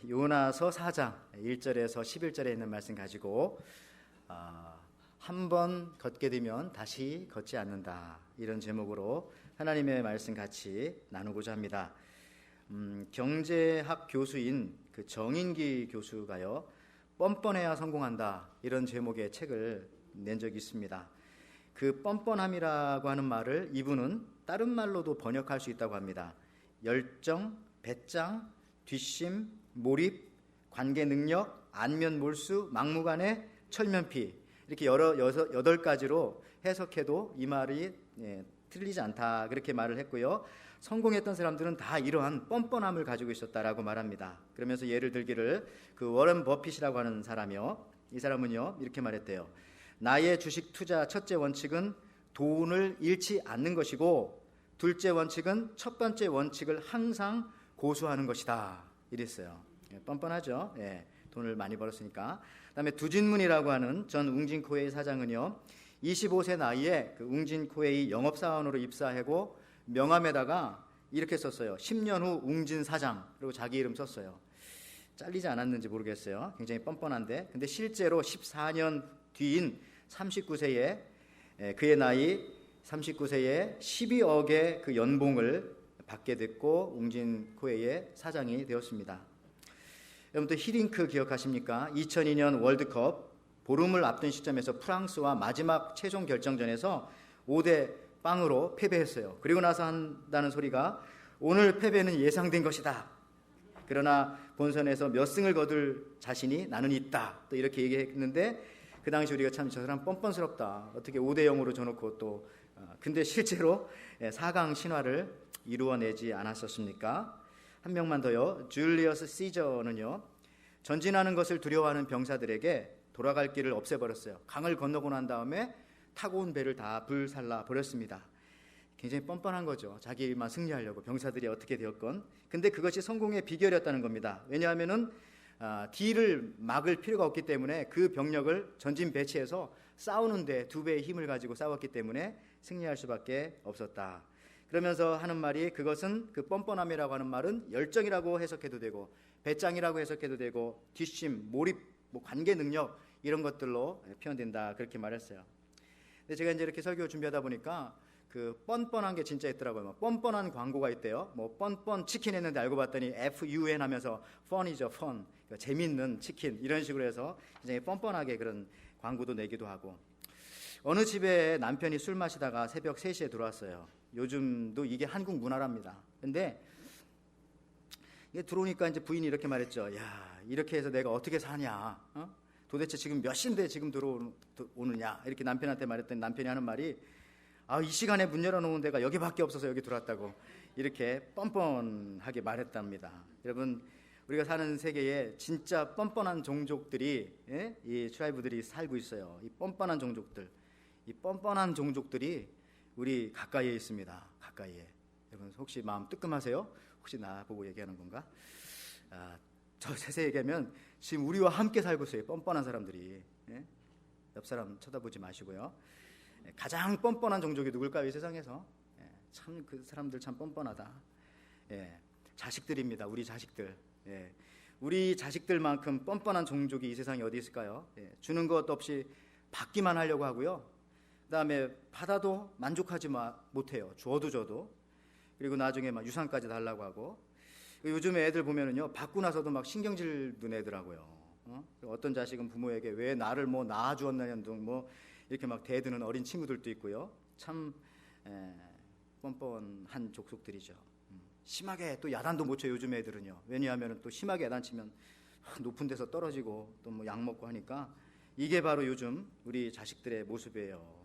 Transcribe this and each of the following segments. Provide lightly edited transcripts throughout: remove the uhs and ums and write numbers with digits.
요나서 4장 1절에서 11절에 있는 말씀 가지고 한 번 걷게 되면 다시 걷지 않는다, 이런 제목으로 하나님의 말씀 같이 나누고자 합니다. 경제학 교수인 그 정인기 교수가요, 뻔뻔해야 성공한다, 이런 제목의 책을 낸 적이 있습니다. 그 뻔뻔함이라고 하는 말을 이분은 다른 말로도 번역할 수 있다고 합니다. 열정, 배짱, 뒷심, 몰입, 관계 능력, 안면 몰수, 막무가내, 철면피, 이렇게 여덟 가지로 해석해도 이 말이 틀리지 않다, 그렇게 말을 했고요. 성공했던 사람들은 다 이러한 뻔뻔함을 가지고 있었다라고 말합니다. 그러면서 예를 들기를 그 워런 버핏이라고 하는 사람이요, 이 사람은요 이렇게 말했대요. 나의 주식 투자 첫째 원칙은 돈을 잃지 않는 것이고, 둘째 원칙은 첫 번째 원칙을 항상 고수하는 것이다, 이랬어요. 뻔뻔하죠. 돈을 많이 벌었으니까. 그다음에 두진문이라고 하는 전 웅진코웨이 사장은요, 25세 나이에 그 웅진코웨이 영업사원으로 입사하고 명함에다가 이렇게 썼어요. 10년 후 웅진 사장, 그리고 자기 이름 썼어요. 잘리지 않았는지 모르겠어요. 굉장히 뻔뻔한데, 근데 실제로 14년 뒤인 39세에 그의 나이 39세에 12억의 그 연봉을 받게 됐고 웅진코웨이의 사장이 되었습니다. 여러분들 히딩크 기억하십니까? 2002년 월드컵 보름을 앞둔 시점에서 프랑스와 마지막 최종 결정전에서 5대0으로 패배했어요. 그리고 나서 한다는 소리가 오늘 패배는 예상된 것이다, 그러나 본선에서 몇 승을 거둘 자신이 나는 있다, 또 이렇게 얘기했는데, 그 당시 우리가 참 저 사람 뻔뻔스럽다, 어떻게 5대0으로 져놓고 또 근데 실제로 4강 신화를 이루어내지 않았었습니까? 한 명만 더요. 줄리어스 시저는요, 전진하는 것을 두려워하는 병사들에게 돌아갈 길을 없애버렸어요. 강을 건너고 난 다음에 타고 온 배를 다 불살라 버렸습니다. 굉장히 뻔뻔한 거죠. 자기만 승리하려고, 병사들이 어떻게 되었건. 근데 그것이 성공의 비결이었다는 겁니다. 왜냐하면은 뒤를 막을 필요가 없기 때문에 그 병력을 전진 배치해서 싸우는데 2배의 힘을 가지고 싸웠기 때문에 승리할 수밖에 없었다. 그러면서 하는 말이, 그것은 그 뻔뻔함이라고 하는 말은 열정이라고 해석해도 되고 배짱이라고 해석해도 되고 뒷심, 몰입, 관계 능력, 이런 것들로 표현된다, 그렇게 말했어요. 근데 제가 이제 이렇게 설교 준비하다 보니까 그 뻔뻔한 게 진짜 있더라고요. 뻔뻔한 광고가 있대요. 뻔뻔 치킨 했는데 알고 봤더니 FUN 하면서 fun이죠, fun. 그러니까 재밌는 치킨, 이런 식으로 해서 굉장히 뻔뻔하게 그런 광고도 내기도 하고. 어느 집에 남편이 술 마시다가 새벽 3시에 들어왔어요. 요즘도 이게 한국 문화랍니다. 근데 이게 들어오니까 이제 부인이 이렇게 말했죠. 야, 이렇게 해서 내가 어떻게 사냐? 도대체 지금 몇 시인데 지금 들어오느냐? 이렇게 남편한테 말했더니 남편이 하는 말이, 이 시간에 문 열어놓은 데가 여기밖에 없어서 여기 들어왔다고, 이렇게 뻔뻔하게 말했답니다. 여러분, 우리가 사는 세계에 진짜 뻔뻔한 종족들이, 이 트라이브들이 살고 있어요. 이 뻔뻔한 종족들, 이 뻔뻔한 종족들이 우리 가까이에 있습니다. 가까이에. 여러분 혹시 마음 뜨끔하세요? 혹시 나보고 얘기하는 건가? 저 세세 얘기하면 지금 우리와 함께 살고 있어요. 뻔뻔한 사람들이. 옆 사람 쳐다보지 마시고요. 가장 뻔뻔한 종족이 누굴까요? 이 세상에서. 참 그 사람들 참 뻔뻔하다. 자식들입니다. 우리 자식들. 우리 자식들만큼 뻔뻔한 종족이 이 세상에 어디 있을까요? 주는 것 없이 받기만 하려고 하고요. 그 다음에 받아도 만족하지 못해요. 줘도. 그리고 나중에 막 유산까지 달라고 하고. 요즘에 애들 보면은요, 받고 나서도 막 신경질 는 애더라고요. 어떤 자식은 부모에게 왜 나를 낳아주었느냐 등 이렇게 막 대드는 어린 친구들도 있고요. 참 뻔뻔한 족속들이죠. 심하게 또 야단도 못 쳐요, 요즘 애들은요. 왜냐하면 또 심하게 야단치면 높은 데서 떨어지고 또 약 먹고 하니까. 이게 바로 요즘 우리 자식들의 모습이에요.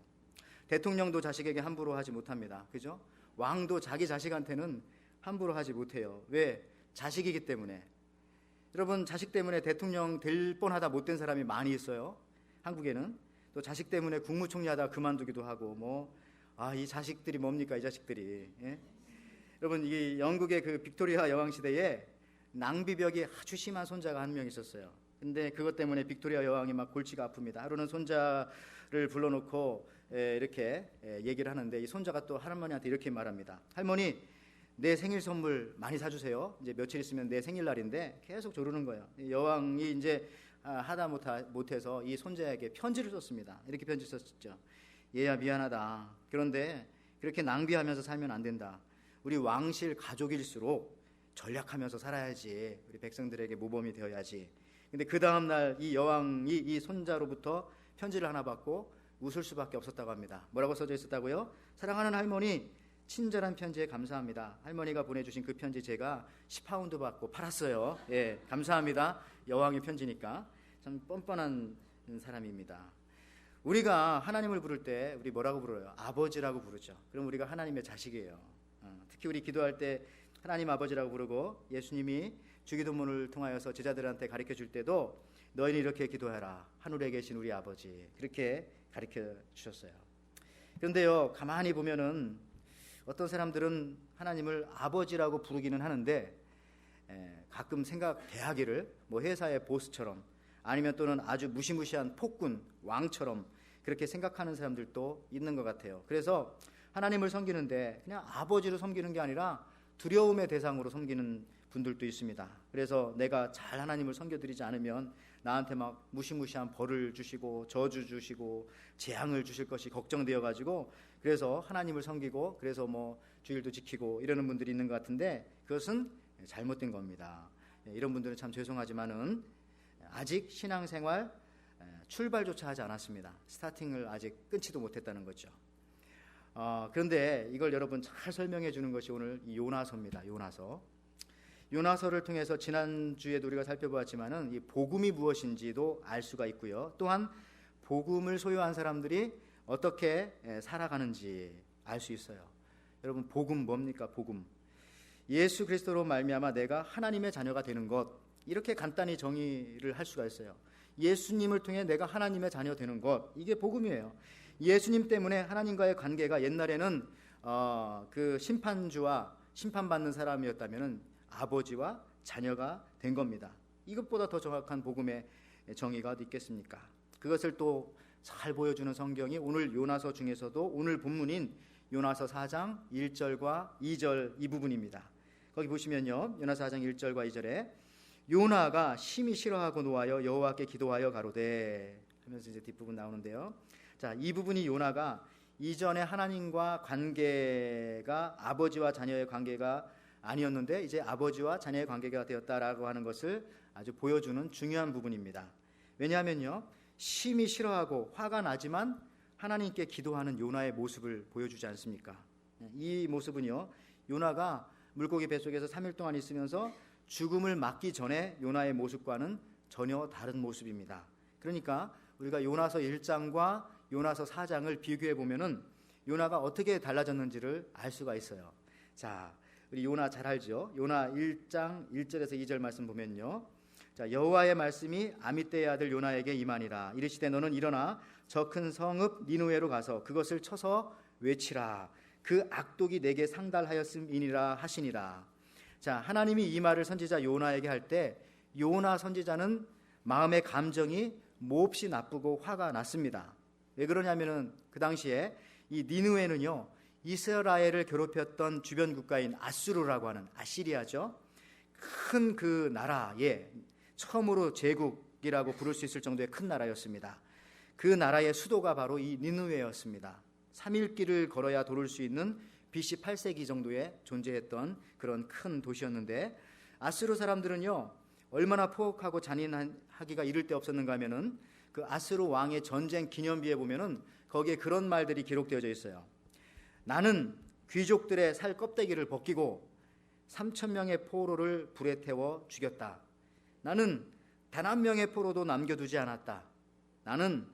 대통령도 자식에게 함부로 하지 못합니다. 그죠? 왕도 자기 자식한테는 함부로 하지 못해요. 왜? 자식이기 때문에. 여러분, 자식 때문에 대통령 될 뻔하다 못된 사람이 많이 있어요. 한국에는. 또 자식 때문에 국무총리 하다 그만두기도 하고 이 자식들이 뭡니까, 이 자식들이. 여러분, 이 영국의 그 빅토리아 여왕 시대에 낭비벽이 아주 심한 손자가 한 명 있었어요. 근데 그것 때문에 빅토리아 여왕이 막 골치가 아픕니다. 하루는 손자를 불러놓고 이렇게 얘기를 하는데, 이 손자가 또 할머니한테 이렇게 말합니다. 할머니, 내 생일 선물 많이 사주세요. 이제 며칠 있으면 내 생일날인데 계속 조르는 거예요. 여왕이 이제 하다 못해서 이 손자에게 편지를 썼습니다. 이렇게 편지 썼죠. 얘야 미안하다. 그런데 그렇게 낭비하면서 살면 안 된다. 우리 왕실 가족일수록 전략하면서 살아야지. 우리 백성들에게 모범이 되어야지. 근데 그 다음날 이 여왕이 이 손자로부터 편지를 하나 받고 웃을 수밖에 없었다고 합니다. 뭐라고 써져 있었다고요? 사랑하는 할머니, 친절한 편지에 감사합니다. 할머니가 보내주신 그 편지 제가 10파운드 받고 팔았어요. 예, 감사합니다. 여왕의 편지니까. 참 뻔뻔한 사람입니다. 우리가 하나님을 부를 때 우리 뭐라고 불러요? 아버지라고 부르죠. 그럼 우리가 하나님의 자식이에요. 특히 우리 기도할 때 하나님 아버지라고 부르고 예수님이 주기도문을 통하여서 제자들한테 가르쳐 줄 때도 너희는 이렇게 기도하라. 하늘에 계신 우리 아버지. 그렇게 가르쳐 주셨어요. 그런데요, 가만히 보면은 어떤 사람들은 하나님을 아버지라고 부르기는 하는데 가끔 생각대하기를 뭐 회사의 보스처럼 아니면 또는 아주 무시무시한 폭군, 왕처럼 그렇게 생각하는 사람들도 있는 것 같아요. 그래서 하나님을 섬기는데 그냥 아버지로 섬기는 게 아니라 두려움의 대상으로 섬기는 분들도 있습니다. 그래서 내가 잘 하나님을 섬겨드리지 않으면 나한테 막 무시무시한 벌을 주시고 저주 주시고 재앙을 주실 것이 걱정되어 가지고 그래서 하나님을 섬기고 그래서 뭐 주일도 지키고 이러는 분들이 있는 것 같은데 그것은 잘못된 겁니다. 이런 분들은 참 죄송하지만은 아직 신앙생활 출발조차 하지 않았습니다. 스타팅을 아직 끊지도 못했다는 거죠. 그런데 이걸 여러분 잘 설명해 주는 것이 오늘 이 요나서입니다. 요나서를 통해서 지난주에도 우리가 살펴보았지만은 이 복음이 무엇인지도 알 수가 있고요. 또한 복음을 소유한 사람들이 어떻게 살아가는지 알 수 있어요. 여러분 복음 뭡니까? 복음. 예수 그리스도로 말미암아 내가 하나님의 자녀가 되는 것, 이렇게 간단히 정의를 할 수가 있어요. 예수님을 통해 내가 하나님의 자녀 되는 것, 이게 복음이에요. 예수님 때문에 하나님과의 관계가 옛날에는 그 심판주와 심판받는 사람이었다면은 아버지와 자녀가 된 겁니다. 이것보다 더 정확한 복음의 정의가 어디 있겠습니까? 그것을 또 잘 보여주는 성경이 오늘 요나서 중에서도 오늘 본문인 요나서 4장 1절과 2절 이 부분입니다. 거기 보시면요, 요나서 4장 1절과 2절에 요나가 심히 싫어하고 노하여 여호와께 기도하여 가로되 하면서 이제 뒷부분 나오는데요. 자, 이 부분이 요나가 이전에 하나님과 관계가 아버지와 자녀의 관계가 아니었는데 이제 아버지와 자녀의 관계가 되었다라고 하는 것을 아주 보여주는 중요한 부분입니다. 왜냐하면요, 심히 싫어하고 화가 나지만 하나님께 기도하는 요나의 모습을 보여주지 않습니까? 이 모습은요, 요나가 물고기 뱃속에서 3일 동안 있으면서 죽음을 맞기 전에 요나의 모습과는 전혀 다른 모습입니다. 그러니까 우리가 요나서 1장과 요나서 4장을 비교해 보면은 요나가 어떻게 달라졌는지를 알 수가 있어요. 자, 우리 요나 잘 알죠? 요나 1장 1절에서 2절 말씀 보면요. 자, 여호와의 말씀이 아미떼의 아들 요나에게 임하니라. 이르시되 너는 일어나 저 큰 성읍 니느웨로 가서 그것을 쳐서 외치라. 그 악독이 내게 상달하였음이니라 하시니라. 자, 하나님이 이 말을 선지자 요나에게 할 때 요나 선지자는 마음의 감정이 몹시 나쁘고 화가 났습니다. 왜 그러냐면은 그 당시에 이 니느웨는요, 이스라엘을 괴롭혔던 주변 국가인 아수르라고 하는 아시리아죠. 큰 그 나라에 처음으로 제국이라고 부를 수 있을 정도의 큰 나라였습니다. 그 나라의 수도가 바로 이 니느웨였습니다. 3일 길을 걸어야 도를 수 있는 BC 8세기 정도에 존재했던 그런 큰 도시였는데 아수르 사람들은요, 얼마나 포악하고 잔인하기가 이를 데 없었는가 하면은 그 아수르 왕의 전쟁 기념비에 보면은 거기에 그런 말들이 기록되어져 있어요. 나는 귀족들의 살 껍데기를 벗기고 3,000명의 포로를 불에 태워 죽였다. 나는 단 한 명의 포로도 남겨두지 않았다. 나는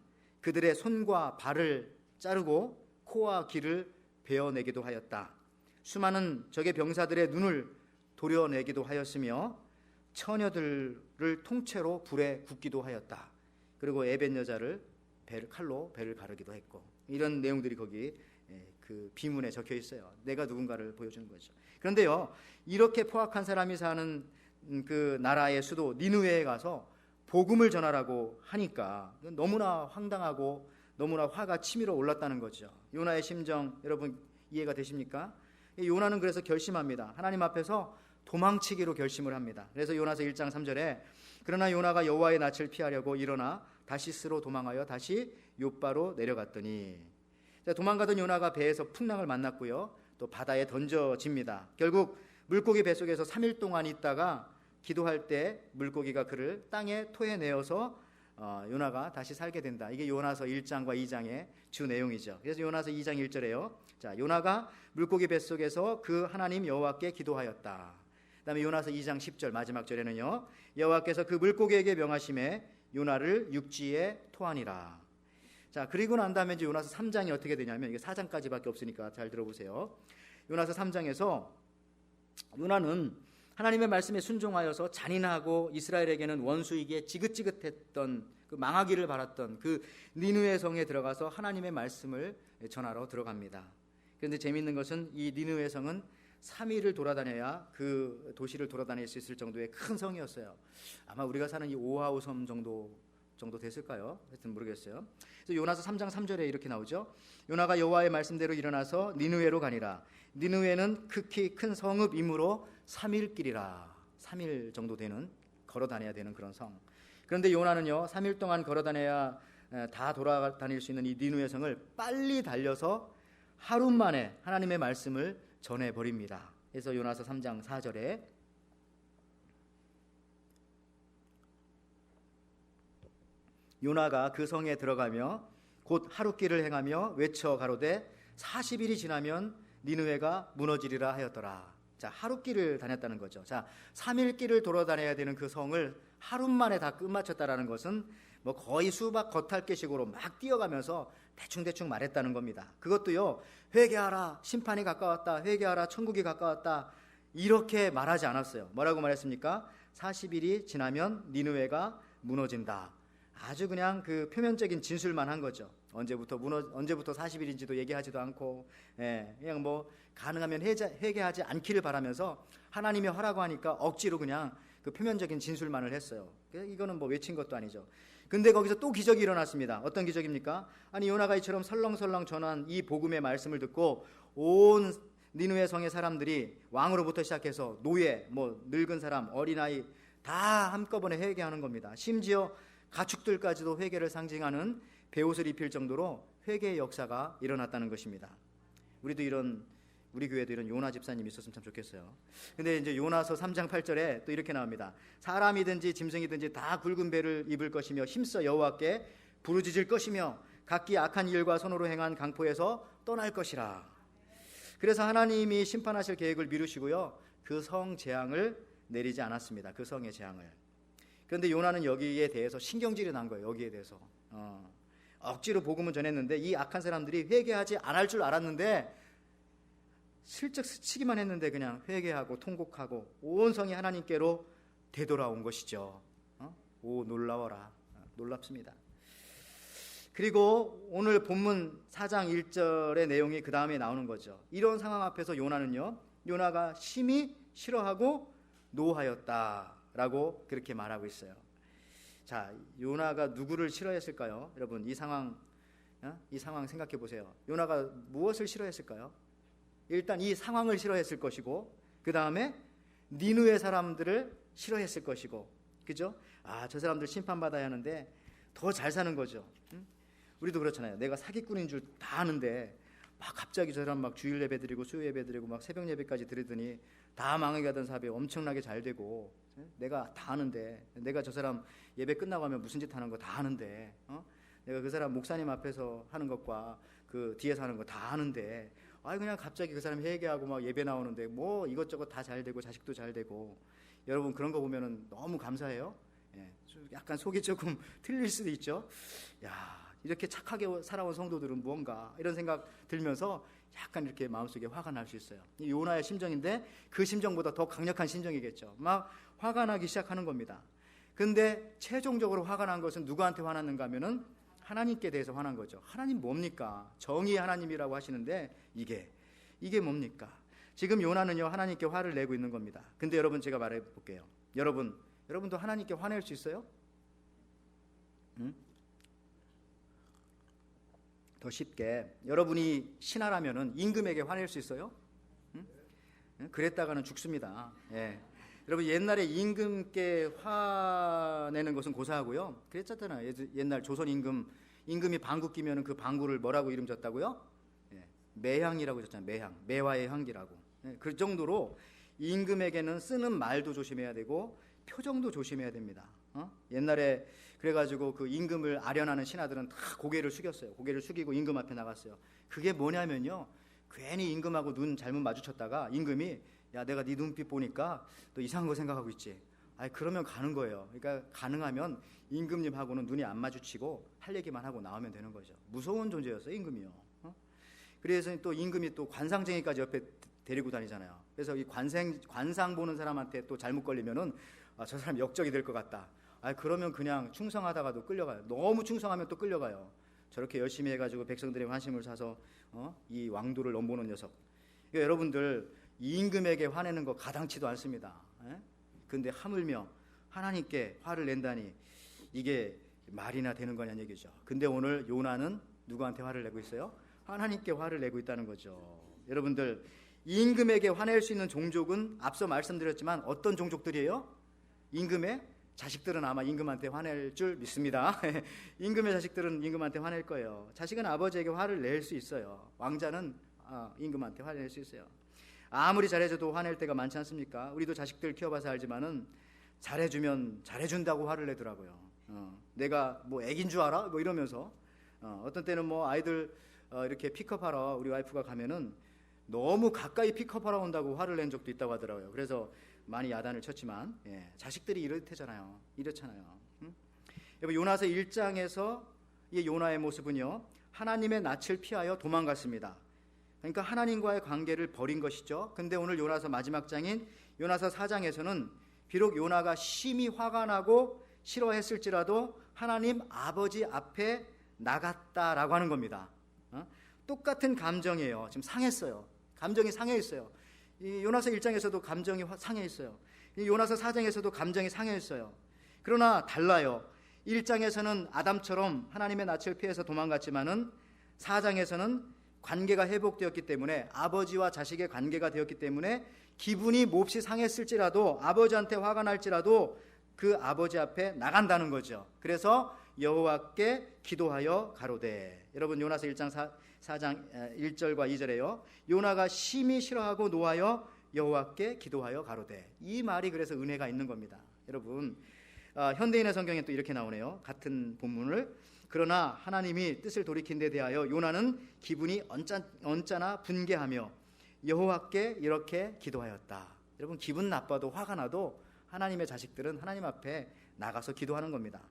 그들의 손과 발을 자르고 코와 귀를 베어내기도 하였다. 수많은 적의 병사들의 눈을 도려내기도 하였으며 처녀들을 통째로 불에 굽기도 하였다. 그리고 에벤 여자를 칼로 배를 가르기도 했고, 이런 내용들이 거기 그 비문에 적혀 있어요. 내가 누군가를 보여주는 거죠. 그런데요, 이렇게 포악한 사람이 사는 그 나라의 수도 니느웨에 가서 복음을 전하라고 하니까 너무나 황당하고 너무나 화가 치밀어 올랐다는 거죠. 요나의 심정 여러분 이해가 되십니까? 요나는 그래서 결심합니다. 하나님 앞에서 도망치기로 결심을 합니다. 그래서 요나서 1장 3절에 그러나 요나가 여호와의 낯을 피하려고 일어나 다시스로 도망하여 다시 욥바로 내려갔더니, 도망가던 요나가 배에서 풍랑을 만났고요, 또 바다에 던져집니다. 결국 물고기 뱃속에서 3일 동안 있다가 기도할 때 물고기가 그를 땅에 토해내어서 요나가 다시 살게 된다. 이게 요나서 1장과 2장의 주 내용이죠. 그래서 요나서 2장 1절에요. 자, 요나가 물고기 뱃속에서 그 하나님 여호와께 기도하였다. 그다음에 요나서 2장 10절 마지막 절에는요, 여호와께서 그 물고기에게 명하심에 요나를 육지에 토하니라. 자, 그리고 난 다음에 이제 요나서 3장이 어떻게 되냐면, 이게 4장까지밖에 없으니까 잘 들어보세요. 요나서 3장에서 요나는 하나님의 말씀에 순종하여서 잔인하고 이스라엘에게는 원수이기에 지긋지긋했던 그 망하기를 바랐던 그 니느웨 성에 들어가서 하나님의 말씀을 전하러 들어갑니다. 그런데 재미있는 것은 이 니느웨 성은 3일을 돌아다녀야 그 도시를 돌아다닐 수 있을 정도의 큰 성이었어요. 아마 우리가 사는 이 오아우 섬 정도 됐을까요? 하여튼 모르겠어요. 그래서 요나서 3장 3절에 이렇게 나오죠. 요나가 여호와의 말씀대로 일어나서 니느웨로 가니라. 니느웨는 극히 큰 성읍이므로 3일 길이라. 3일 정도 되는, 걸어 다녀야 되는 그런 성. 그런데 요나는요, 3일 동안 걸어 다녀야 다 돌아다닐 수 있는 이 니느웨 성을 빨리 달려서 하루 만에 하나님의 말씀을 전해버립니다. 그래서 요나서 3장 4절에 요나가 그 성에 들어가며 곧 하룻길을 행하며 외쳐 가로되 40일이 지나면 니느웨가 무너지리라 하였더라. 자, 하룻길을 다녔다는 거죠. 자, 3일 길을 돌아다녀야 되는 그 성을 하루 만에 다 끝마쳤다라는 것은 뭐 거의 수박 겉핥기식으로 막 뛰어가면서 대충 말했다는 겁니다. 그것도요, 회개하라, 심판이 가까웠다, 회개하라, 천국이 가까웠다, 이렇게 말하지 않았어요. 뭐라고 말했습니까? 40일이 지나면 니느웨가 무너진다. 아주 그냥 그 표면적인 진술만 한 거죠. 언제부터 40일인지도 얘기하지도 않고, 그냥 뭐 가능하면 회개하지 않기를 바라면서 하나님이 하라고 하니까 억지로 그냥 그 표면적인 진술만을 했어요. 이거는 뭐 외친 것도 아니죠. 근데 거기서 또 기적이 일어났습니다. 어떤 기적입니까? 아니, 요나가 이처럼 설렁설렁 전한 이 복음의 말씀을 듣고 온 니느웨 성의 사람들이, 왕으로부터 시작해서 노예, 뭐 늙은 사람, 어린아이 다 한꺼번에 회개하는 겁니다. 심지어 가축들까지도 회개를 상징하는 베옷을 입힐 정도로 회개의 역사가 일어났다는 것입니다. 우리 교회도 이런 요나 집사님이 있었으면 참 좋겠어요. 근데 이제 요나서 3장 8절에 또 이렇게 나옵니다. 사람이든지 짐승이든지 다 굵은 배를 입을 것이며 힘써 여호와께 부르짖을 것이며 각기 악한 일과 손으로 행한 강포에서 떠날 것이라. 그래서 하나님이 심판하실 계획을 미루시고요, 그 성 재앙을 내리지 않았습니다. 그 성의 재앙을. 그런데 요나는 여기에 대해서 신경질이 난 거예요. 여기에 대해서 억지로 복음을 전했는데 이 악한 사람들이 회개하지 않을 줄 알았는데 슬쩍 스치기만 했는데 그냥 회개하고 통곡하고 온 성이 하나님께로 되돌아온 것이죠. 오, 놀라워라. 놀랍습니다. 그리고 오늘 본문 4장 1절의 내용이 그 다음에 나오는 거죠. 이런 상황 앞에서 요나가 심히 싫어하고 노하였다라고 그렇게 말하고 있어요. 자, 요나가 누구를 싫어했을까요? 여러분, 이 상황 생각해 보세요. 요나가 무엇을 싫어했을까요? 일단 이 상황을 싫어했을 것이고, 그 다음에 니느웨 사람들을 싫어했을 것이고, 그죠? 아, 저 사람들 심판받아야 하는데 더 잘 사는 거죠. 우리도 그렇잖아요. 내가 사기꾼인 줄 다 아는데 막 갑자기 저 사람 막 주일 예배 드리고 수요 예배 드리고 막 새벽 예배까지 드리더니 다 망하게 하던 사업이 엄청나게 잘 되고, 내가 다 아는데, 내가 저 사람 예배 끝나고 하면 무슨 짓 하는 거 다 아는데, 내가 그 사람 목사님 앞에서 하는 것과 그 뒤에서 하는 거 다 아는데, 그냥 갑자기 그 사람 회개하고 막 예배 나오는데 뭐 이것저것 다 잘 되고 자식도 잘 되고. 여러분, 그런 거 보면은 너무 감사해요. 약간 속이 조금 틀릴 수도 있죠. 야, 이렇게 착하게 살아온 성도들은 무언가, 이런 생각 들면서 약간 이렇게 마음속에 화가 날 수 있어요. 이 요나의 심정인데 그 심정보다 더 강력한 심정이겠죠. 막 화가 나기 시작하는 겁니다. 근데 최종적으로 화가 난 것은 누구한테 화났는가 하면은 하나님께 대해서 화난 거죠. 하나님 뭡니까? 정의의 하나님이라고 하시는데 이게 뭡니까? 지금 요나는요, 하나님께 화를 내고 있는 겁니다. 근데 여러분, 제가 말해 볼게요. 여러분도 하나님께 화낼 수 있어요? 더 쉽게, 여러분이 신하라면은 임금에게 화낼 수 있어요? 그랬다가는 죽습니다. 예. 여러분 옛날에 임금께 화내는 것은 고사하고요. 그랬잖아요. 옛날 조선 임금이 방구 끼면은 그 방구를 뭐라고 이름 졌다고요? 예. 매향이라고 졌잖아요. 매향, 매화의 향기라고. 예. 그 정도로 임금에게는 쓰는 말도 조심해야 되고 표정도 조심해야 됩니다. 옛날에 그래가지고 그 임금을 아련하는 신하들은 다 고개를 숙였어요. 고개를 숙이고 임금 앞에 나갔어요. 그게 뭐냐면요, 괜히 임금하고 눈 잘못 마주쳤다가 임금이 야 내가 네 눈빛 보니까 너 이상한 거 생각하고 있지. 그러면 가는 거예요. 그러니까 가능하면 임금님하고는 눈이 안 마주치고 할 얘기만 하고 나오면 되는 거죠. 무서운 존재였어요 임금이요. 그래서 또 임금이 또 관상쟁이까지 옆에 데리고 다니잖아요. 그래서 이 관상 보는 사람한테 또 잘못 걸리면은 저 사람 역적이 될 것 같다. 그러면 그냥 충성하다가도 끌려가요. 너무 충성하면 또 끌려가요. 저렇게 열심히 해가지고 백성들의 관심을 사서 이 왕도를 넘보는 녀석. 그러니까 여러분들 임금에게 화내는 거 가당치도 않습니다. 그런데 하물며 하나님께 화를 낸다니 이게 말이나 되는 거냐는 얘기죠. 근데 오늘 요나는 누구한테 화를 내고 있어요? 하나님께 화를 내고 있다는 거죠. 여러분들 임금에게 화낼 수 있는 종족은 앞서 말씀드렸지만 어떤 종족들이에요? 임금의 자식들은 아마 임금한테 화낼 줄 믿습니다. 임금의 자식들은 임금한테 화낼 거예요. 자식은 아버지에게 화를 낼 수 있어요. 왕자는 임금한테 화를 낼 수 있어요. 아무리 잘해줘도 화낼 때가 많지 않습니까? 우리도 자식들 키워봐서 알지만은 잘해주면 잘해준다고 화를 내더라고요. 내가 뭐 애긴 줄 알아? 뭐 이러면서 어떤 때는 뭐 아이들 이렇게 픽업하러 우리 와이프가 가면은 너무 가까이 픽업하러 온다고 화를 낸 적도 있다고 하더라고요. 그래서 많이 야단을 쳤지만 자식들이 이렇잖아요. 여러분 요나서 1장에서 이 요나의 모습은요, 하나님의 낯을 피하여 도망갔습니다. 그러니까 하나님과의 관계를 버린 것이죠. 근데 오늘 요나서 마지막 장인 요나서 4장에서는 비록 요나가 심히 화가 나고 싫어했을지라도 하나님 아버지 앞에 나갔다라고 하는 겁니다. 똑같은 감정이에요. 지금 상했어요. 감정이 상해 있어요. 이 요나서 1장에서도 감정이 상해 있어요. 이 요나서 4장에서도 감정이 상해 있어요. 그러나 달라요. 1장에서는 아담처럼 하나님의 낯을 피해서 도망갔지만은 4장에서는 관계가 회복되었기 때문에, 아버지와 자식의 관계가 되었기 때문에 기분이 몹시 상했을지라도, 아버지한테 화가 날지라도 그 아버지 앞에 나간다는 거죠. 그래서 여호와께 기도하여 가로되. 여러분 요나서 1장 4장 1절과 2절에요. 요나가 심히 싫어하고 노하여 여호와께 기도하여 가로되. 이 말이 그래서 은혜가 있는 겁니다. 여러분 현대인의 성경에 또 이렇게 나오네요. 같은 본문을. 그러나 하나님이 뜻을 돌이킨 데 대하여 요나는 기분이 언짢아 분개하며 여호와께 이렇게 기도하였다. 여러분 기분 나빠도 화가 나도 하나님의 자식들은 하나님 앞에 나가서 기도하는 겁니다.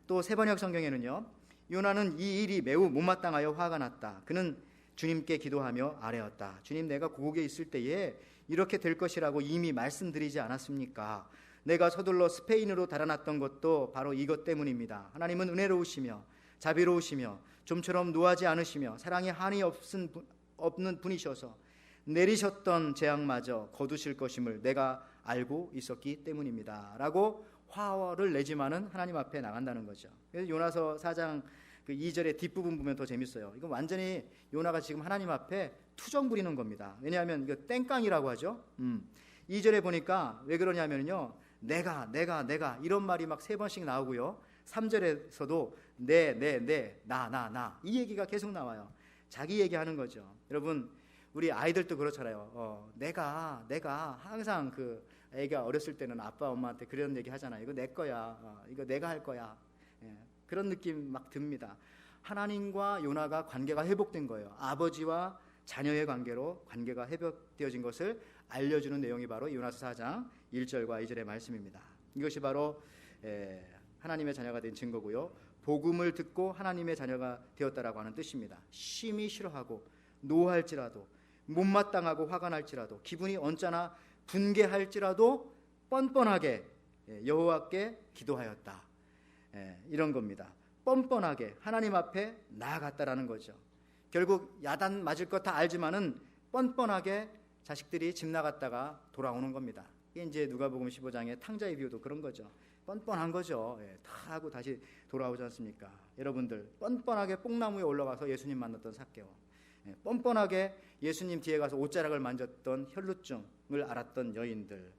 또 세번역 성경에는요, 요나는 이 일이 매우 못마땅하여 화가 났다. 그는 주님께 기도하며 아뢰었다. 주님, 내가 고국에 있을 때에 이렇게 될 것이라고 이미 말씀드리지 않았습니까? 내가 서둘러 스페인으로 달아났던 것도 바로 이것 때문입니다. 하나님은 은혜로우시며 자비로우시며 좀처럼 노하지 않으시며 사랑에 한이 없는 분이셔서 내리셨던 재앙마저 거두실 것임을 내가 알고 있었기 때문입니다. 라고 화를 내지만은 하나님 앞에 나간다는 거죠. 그래서 요나서 4장 그 2절의 뒷부분 보면 더 재밌어요. 이건 완전히 요나가 지금 하나님 앞에 투정 부리는 겁니다. 왜냐하면 이거 땡깡이라고 하죠. 2절에 보니까 왜 그러냐면요, 내가 이런 말이 막 3번씩 나오고요. 3절에서도 나 이 얘기가 계속 나와요. 자기 얘기하는 거죠. 여러분 우리 아이들도 그렇잖아요. 내가 항상 그 애가 어렸을 때는 아빠 엄마한테 그런 얘기 하잖아요. 이거 내 거야. 이거 내가 할 거야. 그런 느낌 막 듭니다. 하나님과 요나가 관계가 회복된 거예요. 아버지와 자녀의 관계로 관계가 회복되어진 것을 알려주는 내용이 바로 요나서 4장 1절과 2절의 말씀입니다. 이것이 바로 하나님의 자녀가 된 증거고요. 복음을 듣고 하나님의 자녀가 되었다라고 하는 뜻입니다. 심히 싫어하고 노할지라도, 못마땅하고 화가 날지라도, 기분이 언짢아 분개할지라도 뻔뻔하게 여호와께 기도하였다. 이런 겁니다. 뻔뻔하게 하나님 앞에 나아갔다라는 거죠. 결국 야단 맞을 것 다 알지만은 뻔뻔하게 자식들이 집 나갔다가 돌아오는 겁니다. 이게 이제 누가복음 15장의 탕자의 비유도 그런 거죠. 뻔뻔한 거죠. 다 하고 다시 돌아오지 않습니까? 여러분들 뻔뻔하게 뽕나무에 올라가서 예수님 만났던 삭개오. 뻔뻔하게 예수님 뒤에 가서 옷자락을 만졌던 혈루증을 앓았던 여인들,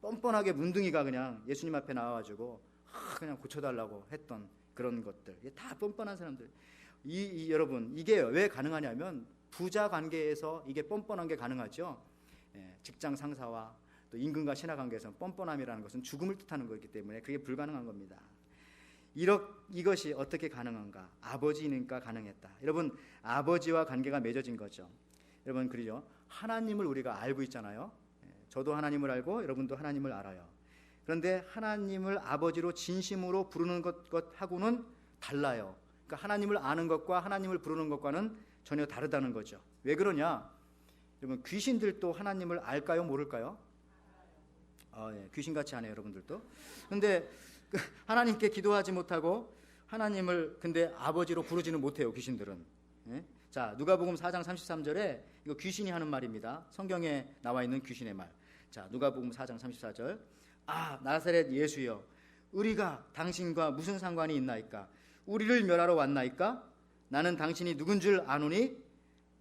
뻔뻔하게 문둥이가 그냥 예수님 앞에 나와가지고 그냥 고쳐달라고 했던 그런 것들, 다 뻔뻔한 사람들. 여러분, 이게 왜 가능하냐면 부자 관계에서 이게 뻔뻔한 게 가능하죠. 직장 상사와 또 임금과 신하 관계에서 뻔뻔함이라는 것은 죽음을 뜻하는 거기 때문에 그게 불가능한 겁니다. 이것이 어떻게 가능한가? 아버지니까 가능했다. 여러분, 아버지와 관계가 맺어진 거죠. 여러분, 그러죠? 하나님을 우리가 알고 있잖아요. 저도 하나님을 알고 여러분도 하나님을 알아요. 그런데 하나님을 아버지로 진심으로 부르는 것하고는 달라요. 그러니까 하나님을 아는 것과 하나님을 부르는 것과는 전혀 다르다는 거죠. 왜 그러냐? 여러분, 귀신들도 하나님을 알까요? 모를까요? 귀신같이 하네요, 여러분들도. 근데 하나님께 기도하지 못하고 하나님을 근데 아버지로 부르지는 못해요, 귀신들은. 자, 누가복음 4장 33절에 이거 귀신이 하는 말입니다. 성경에 나와 있는 귀신의 말. 자, 누가복음 4장 34절. 나사렛 예수여, 우리가 당신과 무슨 상관이 있나이까? 우리를 멸하러 왔나이까? 나는 당신이 누군 줄 아노니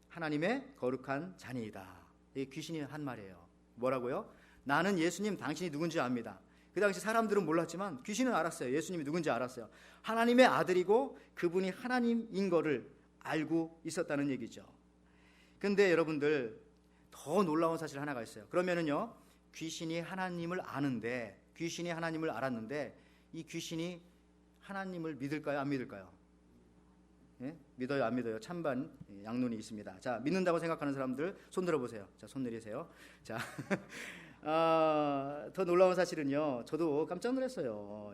하나님의 거룩한 자니이다. 이게 귀신이 한 말이에요. 뭐라고요? 나는 예수님 당신이 누군지 압니다. 그 당시 사람들은 몰랐지만 귀신은 알았어요. 예수님이 누군지 알았어요. 하나님의 아들이고 그분이 하나님인 거를 알고 있었다는 얘기죠. 근데 여러분들, 더 놀라운 사실 하나가 있어요. 그러면은요, 귀신이 하나님을 아는데, 귀신이 하나님을 알았는데 이 귀신이 하나님을 믿을까요? 안 믿을까요? 믿어요? 안 믿어요? 찬반 양론이 있습니다. 자, 믿는다고 생각하는 사람들 손 들어보세요. 자, 손 내리세요. 자, 더 놀라운 사실은요, 저도 깜짝 놀랐어요.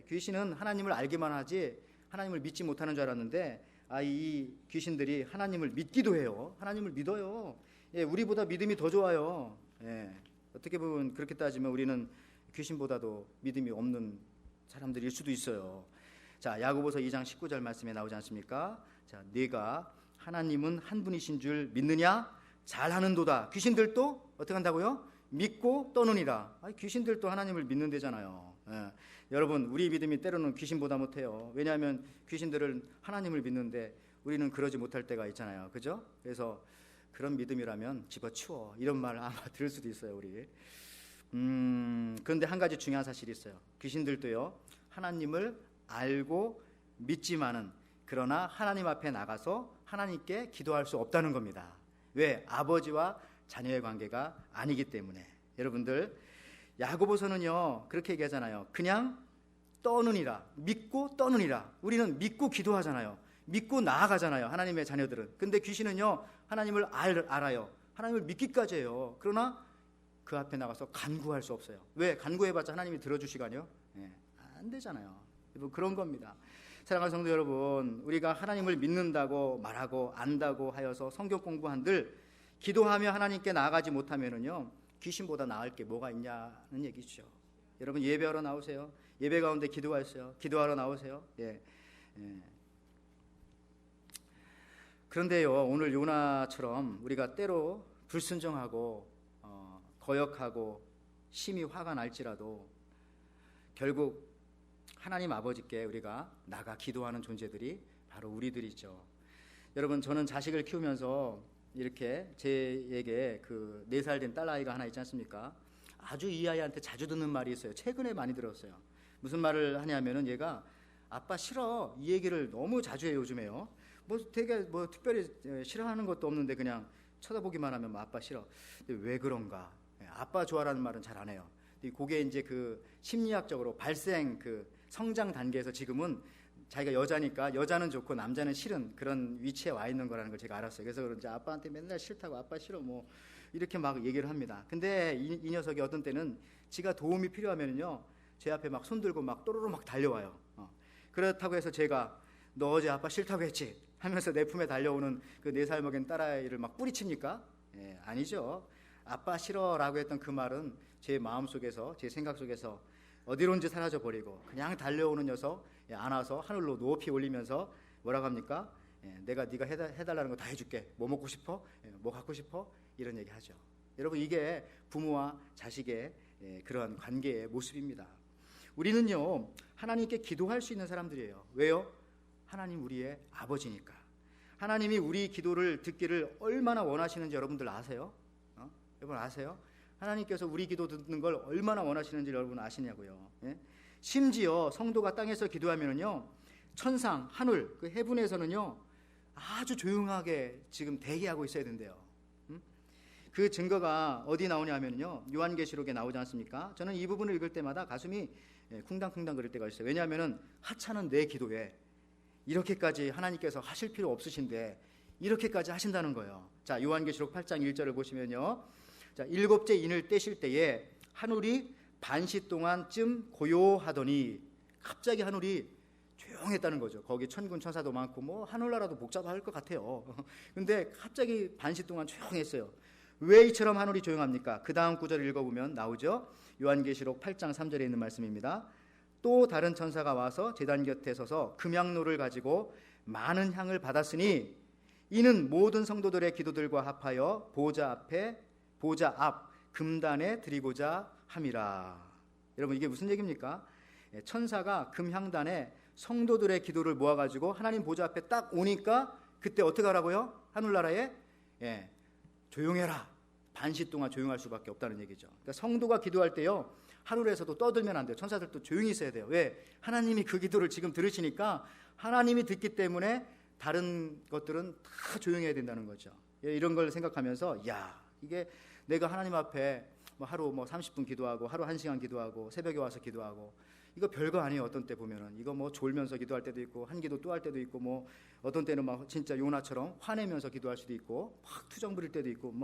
귀신은 하나님을 알기만 하지 하나님을 믿지 못하는 줄 알았는데 이 귀신들이 하나님을 믿기도 해요. 하나님을 믿어요. 우리보다 믿음이 더 좋아요. 어떻게 보면 그렇게 따지면 우리는 귀신보다도 믿음이 없는 사람들일 수도 있어요. 자, 야고보서 2장 19절 말씀에 나오지 않습니까? 자, 네가 하나님은 한 분이신 줄 믿느냐? 잘하는도다. 귀신들도 어떻게 한다고요? 믿고 떠느니라. 귀신들도 하나님을 믿는다잖아요. 여러분, 우리 믿음이 때로는 귀신보다 못해요. 왜냐하면 귀신들은 하나님을 믿는데 우리는 그러지 못할 때가 있잖아요. 그죠? 그래서 그런 믿음이라면 집어치워, 이런 말 아마 들을 수도 있어요, 우리. 그런데 한 가지 중요한 사실이 있어요. 귀신들도요, 하나님을 알고 믿지만은 그러나 하나님 앞에 나가서 하나님께 기도할 수 없다는 겁니다. 왜? 아버지와 자녀의 관계가 아니기 때문에. 여러분들, 야고보서는요 그렇게 얘기하잖아요. 그냥 떠느니라, 믿고 떠느니라. 우리는 믿고 기도하잖아요. 믿고 나아가잖아요, 하나님의 자녀들은. 근데 귀신은요, 하나님을 알아요. 하나님을 믿기까지 해요. 그러나 그 앞에 나가서 간구할 수 없어요. 왜? 간구해봤자 하나님이 들어주시거든요. 안 되잖아요. 그런 겁니다. 사랑하는 성도 여러분, 우리가 하나님을 믿는다고 말하고 안다고 하여서 성경 공부한들 기도하며 하나님께 나아가지 못하면은요, 귀신보다 나을 게 뭐가 있냐는 얘기죠. 여러분, 예배하러 나오세요. 예배 가운데 기도가 있어요. 기도하러 나오세요. 그런데요, 오늘 요나처럼 우리가 때로 불순종하고 거역하고 심히 화가 날지라도 결국 하나님 아버지께 우리가 나가 기도하는 존재들이 바로 우리들이죠. 여러분, 저는 자식을 키우면서 이렇게 제에게 그 4살 된 딸아이가 하나 있지 않습니까? 아주 이 아이한테 자주 듣는 말이 있어요. 최근에 많이 들었어요. 무슨 말을 하냐면은 얘가 아빠 싫어, 이 얘기를 너무 자주 해요, 요즘에요. 되게 특별히 싫어하는 것도 없는데 그냥 쳐다보기만 하면 아빠 싫어. 근데 왜 그런가? 아빠 좋아라는 말은 잘 안 해요. 그게 이제 그 심리학적으로 발생 그 성장 단계에서 지금은 자기가 여자니까 여자는 좋고 남자는 싫은 그런 위치에 와 있는 거라는 걸 제가 알았어요. 그래서 그런지 아빠한테 맨날 싫다고, 아빠 싫어, 이렇게 막 얘기를 합니다. 근데 이 녀석이 어떤 때는 지가 도움이 필요하면요, 제 앞에 막 손들고 막 또로로 막 달려와요. 그렇다고 해서 제가 너 어제 아빠 싫다고 했지 하면서 내 품에 달려오는 그 4살 먹인 딸아이를 막 뿌리칩니까? 아니죠. 아빠 싫어라고 했던 그 말은 제 마음속에서, 제 생각 속에서 어디론지 사라져 버리고 그냥 달려오는 녀석 안아서 하늘로 높이 올리면서 뭐라고 합니까? 내가 네가 해달라는 거 다 해줄게. 뭐 먹고 싶어? 뭐 갖고 싶어? 이런 얘기 하죠. 여러분, 이게 부모와 자식의 그러한 관계의 모습입니다. 우리는요, 하나님께 기도할 수 있는 사람들이에요. 왜요? 하나님 우리의 아버지니까. 하나님이 우리 기도를 듣기를 얼마나 원하시는지 여러분들 아세요? 여러분 아세요? 하나님께서 우리 기도 듣는 걸 얼마나 원하시는지 여러분 아시냐고요. 예? 심지어 성도가 땅에서 기도하면요, 천상 하늘 그 해분에서는요 아주 조용하게 지금 대기하고 있어야 된대요. 그 증거가 어디 나오냐면요, 요한계시록에 나오지 않습니까? 저는 이 부분을 읽을 때마다 가슴이 쿵당쿵당 거릴 때가 있어요. 왜냐하면 하찮은 내 기도에 이렇게까지 하나님께서 하실 필요 없으신데 이렇게까지 하신다는 거예요. 자, 요한계시록 8장 1절을 보시면요, 자, 일곱째 인을 떼실 때에 하늘이 반시 동안쯤 고요하더니, 갑자기 하늘이 조용했다는 거죠. 거기 천군 천사도 많고 뭐 하늘나라도 복잡할 것 같아요. 근데 갑자기 반시 동안 조용했어요. 왜 이처럼 하늘이 조용합니까? 그 다음 구절을 읽어보면 나오죠. 요한계시록 8장 3절에 있는 말씀입니다. 또 다른 천사가 와서 제단 곁에 서서 금향로를 가지고 많은 향을 받았으니 이는 모든 성도들의 기도들과 합하여 보좌 앞 금단에 드리고자 함이라. 여러분, 이게 무슨 얘기입니까? 천사가 금향단에 성도들의 기도를 모아가지고 하나님 보좌 앞에 딱 오니까 그때 어떻게 하라고요? 하늘나라에 조용해라. 반시 동안 조용할 수밖에 없다는 얘기죠. 그러니까 성도가 기도할 때요, 하늘에서도 떠들면 안 돼요. 천사들도 조용히 있어야 돼요. 왜? 하나님이 그 기도를 지금 들으시니까, 하나님이 듣기 때문에 다른 것들은 다 조용해야 된다는 거죠. 이런 걸 생각하면서, 야, 이게 내가 하나님 앞에 하루 30분 기도하고 하루 1시간 기도하고 새벽에 와서 기도하고, 이거 별거 아니에요. 어떤 때 보면은 이거 졸면서 기도할 때도 있고 한 기도 또 할 때도 있고 어떤 때는 진짜 요나처럼 화내면서 기도할 수도 있고 막 투정 부릴 때도 있고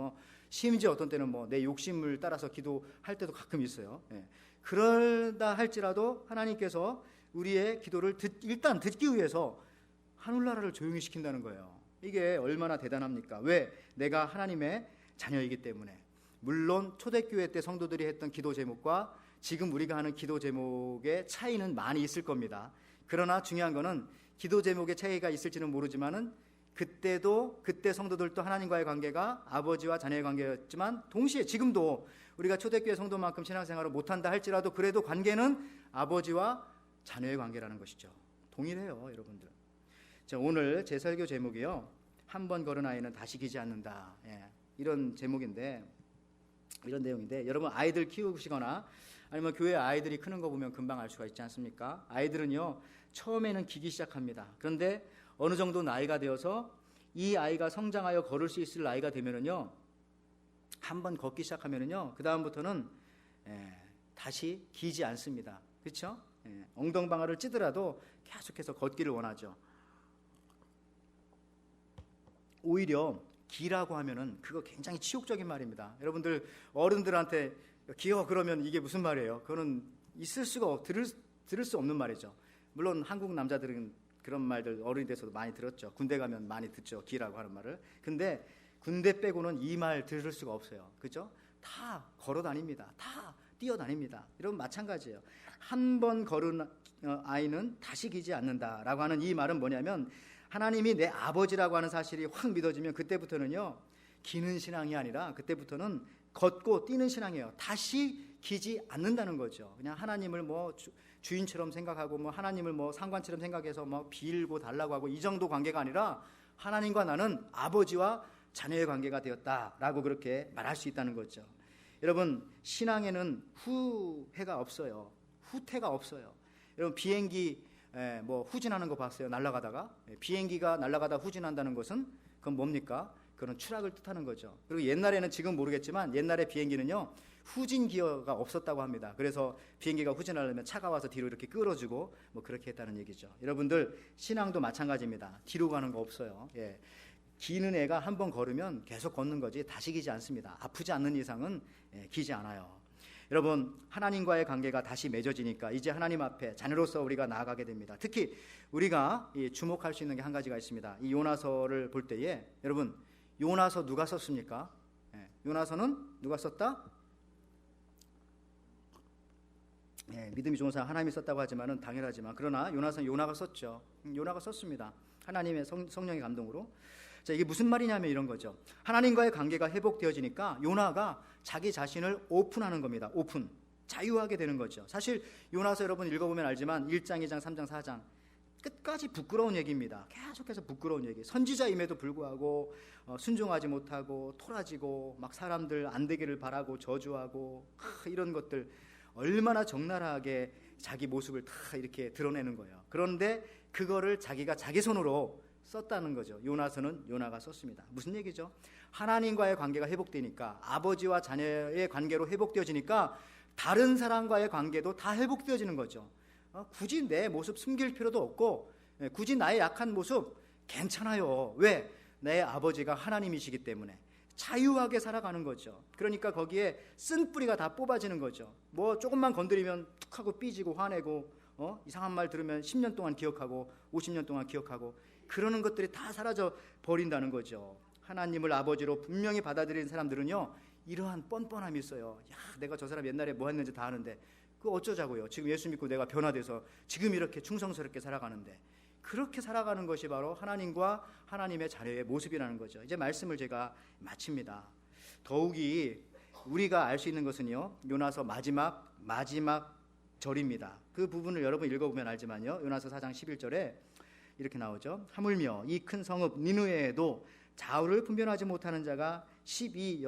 심지어 어떤 때는 내 욕심을 따라서 기도할 때도 가끔 있어요. 그러다 할지라도 하나님께서 우리의 기도를 일단 듣기 위해서 하늘나라를 조용히 시킨다는 거예요. 이게 얼마나 대단합니까? 왜? 내가 하나님의 자녀이기 때문에. 물론 초대교회 때 성도들이 했던 기도 제목과 지금 우리가 하는 기도 제목의 차이는 많이 있을 겁니다. 그러나 중요한 거는 기도 제목의 차이가 있을지는 모르지만은 그때 성도들도 하나님과의 관계가 아버지와 자녀의 관계였지만 동시에 지금도 우리가 초대교회 성도만큼 신앙생활을 못한다 할지라도 그래도 관계는 아버지와 자녀의 관계라는 것이죠. 동일해요, 여러분들. 자, 오늘 제 설교 제목이요, 한 번 걸은 아이는 다시 기지 않는다. 이런 제목인데, 이런 내용인데, 여러분 아이들 키우시거나 아니면 교회 아이들이 크는 거 보면 금방 알 수가 있지 않습니까? 아이들은요, 처음에는 기기 시작합니다. 그런데 어느 정도 나이가 되어서 이 아이가 성장하여 걸을 수 있을 나이가 되면은요, 한번 걷기 시작하면은요, 그 다음부터는 다시 기지 않습니다. 그렇죠? 엉덩방아를 찌더라도 계속해서 걷기를 원하죠. 오히려 기라고 하면은 그거 굉장히 치욕적인 말입니다. 여러분들 어른들한테 기어 그러면 이게 무슨 말이에요? 그거는 들을 수 없는 말이죠. 물론 한국 남자들은 그런 말들 어른이 돼서도 많이 들었죠. 군대 가면 많이 듣죠, 기라고 하는 말을. 근데 군대 빼고는 이 말 들을 수가 없어요. 그죠? 다 걸어 다닙니다. 다 뛰어다닙니다. 이런 마찬가지예요. 한 번 걸은 아이는 다시 기지 않는다라고 하는 이 말은 뭐냐면, 하나님이 내 아버지라고 하는 사실이 확 믿어지면 그때부터는요, 기는 신앙이 아니라 그때부터는 걷고 뛰는 신앙이에요. 다시 기지 않는다는 거죠. 그냥 하나님을 주인처럼 생각하고 하나님을 상관처럼 생각해서 빌고 달라고 하고 이 정도 관계가 아니라 하나님과 나는 아버지와 자녀의 관계가 되었다라고 그렇게 말할 수 있다는 거죠. 여러분, 신앙에는 후회가 없어요. 후퇴가 없어요. 여러분, 비행기 후진하는 거 봤어요? 날아가다가. 비행기가 날아가다 후진한다는 것은 그건 뭡니까? 그런 추락을 뜻하는 거죠. 그리고 옛날에는, 지금 모르겠지만 옛날에 비행기는요, 후진 기어가 없었다고 합니다. 그래서 비행기가 후진하려면 차가 와서 뒤로 이렇게 끌어주고 그렇게 했다는 얘기죠. 여러분들 신앙도 마찬가지입니다. 뒤로 가는 거 없어요. 기는 애가 한 번 걸으면 계속 걷는 거지 다시 기지 않습니다. 아프지 않는 이상은 기지 않아요. 여러분, 하나님과의 관계가 다시 맺어지니까 이제 하나님 앞에 자녀로서 우리가 나아가게 됩니다. 특히 우리가 주목할 수 있는 게 한 가지가 있습니다. 이 요나서를 볼 때에, 여러분, 요나서 누가 썼습니까? 요나서는 누가 썼다? 믿음이 좋은 사람 하나님이 썼다고 하지만은 당연하지만, 그러나 요나서는 요나가 썼죠. 요나가 썼습니다. 하나님의 성령의 감동으로. 자, 이게 무슨 말이냐면 이런 거죠. 하나님과의 관계가 회복되어지니까 요나가 자기 자신을 오픈하는 겁니다. 자유하게 되는 거죠. 사실 요나서 여러분 읽어보면 알지만 1장, 2장, 3장, 4장 끝까지 부끄러운 얘기입니다. 계속해서 부끄러운 얘기. 선지자임에도 불구하고 순종하지 못하고 토라지고 막 사람들 안 되기를 바라고 저주하고 이런 것들 얼마나 적나라하게 자기 모습을 다 이렇게 드러내는 거예요. 그런데 그거를 자기가 자기 손으로 썼다는 거죠. 요나서는 요나가 썼습니다. 무슨 얘기죠? 하나님과의 관계가 회복되니까, 아버지와 자녀의 관계로 회복되어지니까 다른 사람과의 관계도 다 회복되어지는 거죠. 굳이 내 모습 숨길 필요도 없고, 굳이 나의 약한 모습 괜찮아요. 왜? 내 아버지가 하나님이시기 때문에 자유하게 살아가는 거죠. 그러니까 거기에 쓴 뿌리가 다 뽑아지는 거죠. 뭐 조금만 건드리면 툭 하고 삐지고 화내고 이상한 말 들으면 10년 동안 기억하고 50년 동안 기억하고 그러는 것들이 다 사라져 버린다는 거죠. 하나님을 아버지로 분명히 받아들이는 사람들은요, 이러한 뻔뻔함이 있어요. 야, 내가 저 사람 옛날에 뭐 했는지 다 아는데 그거 어쩌자고요. 지금 예수 믿고 내가 변화돼서 지금 이렇게 충성스럽게 살아가는데, 그렇게 살아가는 것이 바로 하나님과 하나님의 자녀의 모습이라는 거죠. 이제 말씀을 제가 마칩니다. 더욱이 우리가 알 수 있는 것은요, 요나서 마지막 절입니다. 그 부분을 여러분 읽어보면 알지만요, 요나서 4장 11절에 이렇게 나오죠. 하물며 이 큰 성읍 니느웨에도 좌우를 분별하지 못하는 자가 12만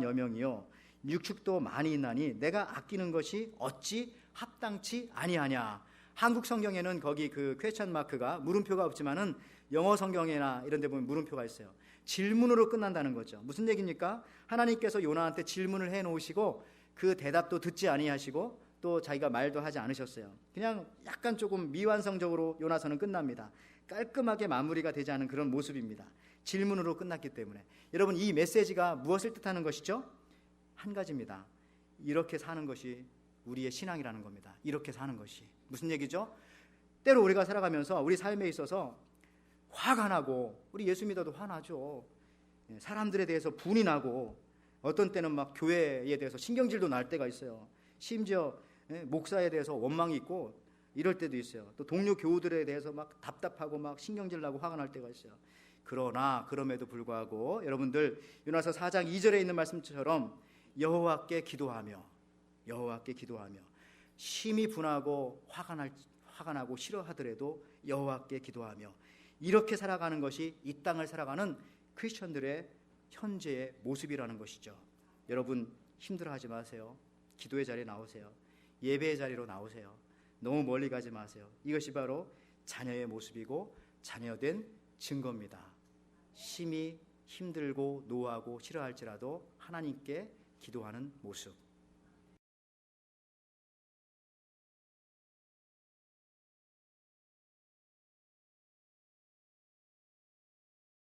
여명이요 육축도 많이 있나니 내가 아끼는 것이 어찌 합당치 아니하냐. 한국 성경에는 거기 그 퀘스천 마크가 물음표가 없지만은 영어 성경이나 이런 데 보면 물음표가 있어요. 질문으로 끝난다는 거죠. 무슨 얘기입니까? 하나님께서 요나한테 질문을 해 놓으시고 그 대답도 듣지 아니하시고 또 자기가 말도 하지 않으셨어요. 그냥 약간 조금 미완성적으로 요나서는 끝납니다. 깔끔하게 마무리가 되지 않은 그런 모습입니다. 질문으로 끝났기 때문에. 여러분, 이 메시지가 무엇을 뜻하는 것이죠? 한 가지입니다. 이렇게 사는 것이 우리의 신앙이라는 겁니다. 이렇게 사는 것이. 무슨 얘기죠? 때로 우리가 살아가면서 우리 삶에 있어서 화가 나고, 우리 예수 믿어도 화나죠. 사람들에 대해서 분이 나고, 어떤 때는 막 교회에 대해서 신경질도 날 때가 있어요. 심지어 목사에 대해서 원망이 있고 이럴 때도 있어요. 또 동료 교우들에 대해서 막 답답하고 막 신경질 나고 화가 날 때가 있어요. 그러나 그럼에도 불구하고 여러분들, 요나서 4장 2절에 있는 말씀처럼 여호와께 기도하며 심히 분하고 화가 나고 싫어하더라도 여호와께 기도하며 이렇게 살아가는 것이 이 땅을 살아가는 크리스천들의 현재의 모습이라는 것이죠. 여러분, 힘들어하지 마세요. 기도의 자리에 나오세요. 예배의 자리로 나오세요. 너무 멀리 가지 마세요. 이것이 바로 자녀의 모습이고 자녀된 증거입니다. 심히 힘들고 노하고 싫어할지라도 하나님께 기도하는 모습.